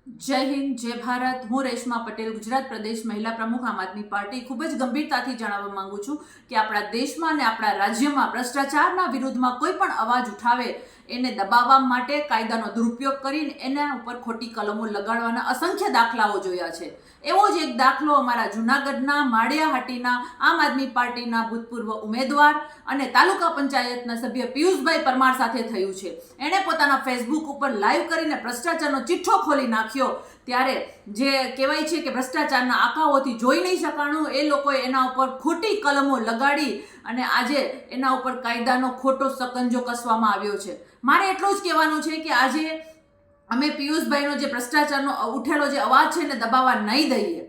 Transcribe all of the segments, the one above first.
જય હિન્દ, જય ભારત। હું રેશમા પટેલ, ગુજરાત પ્રદેશ મહિલા પ્રમુખ, આમ આદમી પાર્ટી। ખૂબ જ ગંભીરતાથી જણાવવા માંગુ છું કે આપણા દેશમાં અને આપણા રાજ્યમાં ભ્રષ્ટાચારના વિરુદ્ધમાં કોઈ પણ અવાજ ઉઠાવે એને દબાવવા માટે કાયદાનો દુરુપયોગ કરીને એના ઉપર ખોટી કલમો લગાડવાના અસંખ્ય દાખલાઓ જોયા છે। એવો જ એક દાખલો અમારા જૂનાગઢના માળિયાહાટીના આમ આદમી પાર્ટીના ભૂતપૂર્વ ઉમેદવાર અને તાલુકા પંચાયતના સભ્ય પિયુષભાઈ પરમાર સાથે થયું છે। એણે પોતાના ફેસબુક ઉપર લાઈવ કરીને ભ્રષ્ટાચારનો ચિઠ્ઠો ખોલી નાખ્યો। ત્યારે જે કહેવાય છે કે ભ્રષ્ટાચારના આંકાઓથી જોઈ નહીં શકાણું, એ લોકોએ એના ઉપર ખોટી કલમો લગાડી અને આજે એના ઉપર કાયદાનો ખોટો સકંજો કસવામાં આવ્યો છે। મારે એટલું જ કહેવાનું છે કે આજે અમે પિયુષભાઈનો જે ભ્રષ્ટાચારનો ઉઠેલો જે અવાજ છે એને દબાવવા નહીં દઈએ।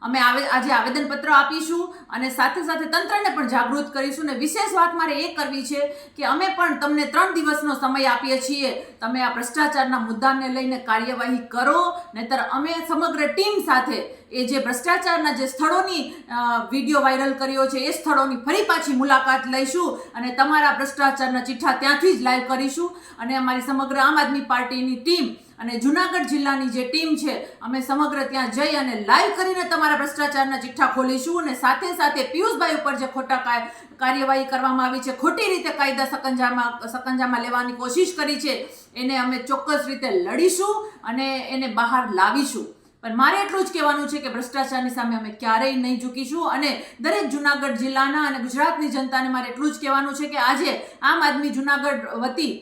અમે આજે આવેદનપત્ર આપીશું અને સાથે સાથે તંત્રને પણ જાગૃત કરીશું। ને વિશેષ વાત મારે એ કરવી છે કે અમે પણ તમને 3 દિવસનો સમય આપીએ છીએ। તમે આ ભ્રષ્ટાચારના મુદ્દાને લઈને કાર્યવાહી કરો, નહીતર અમે સમગ્ર ટીમ સાથે એ જે ભ્રષ્ટાચારના જે સ્થળોની વિડીયો વાયરલ કર્યો છે એ સ્થળોની ફરી પાછી મુલાકાત લઈશું અને તમારા ભ્રષ્ટાચારના ચિઠ્ઠા ત્યાંથી જ લાઈવ કરીશું। અને અમારી સમગ્ર આમ આદમી પાર્ટીની ટીમ અને જૂનાગઢ જિલ્લાની જે ટીમ છે, અમે સમગ્ર ત્યાં જઈ અને લાઈવ કરીને તમારા ભ્રષ્ટાચારના ચિઠ્ઠા ખોલીશું। અને સાથે સાથે પિયુષભાઈ ઉપર જે ખોટા કાર્યવાહી કરવામાં આવી છે, ખોટી રીતે કાયદા સકંજામાં લેવાની કોશિશ કરી છે, એને અમે ચોક્કસ રીતે લડીશું અને એને બહાર લાવીશું। પણ મારે એટલું જ કહેવાનું છે કે ભ્રષ્ટાચારની સામે અમે ક્યારેય નહીં ઝૂકીશું। અને દરેક જૂનાગઢ જિલ્લાના અને ગુજરાતની જનતાને મારે એટલું જ કહેવાનું છે કે આજે આમ આદમી જૂનાગઢ વતી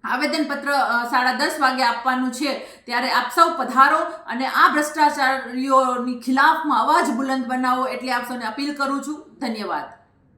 આવેદનપત્ર 10:30 વાગે આપવાનું છે, ત્યારે આપ સૌ પધારો અને આ ભ્રષ્ટાચારીઓની ખિલાફમાં અવાજ બુલંદ બનાવો, એટલે આપ સૌને અપીલ કરું છું। ધન્યવાદ।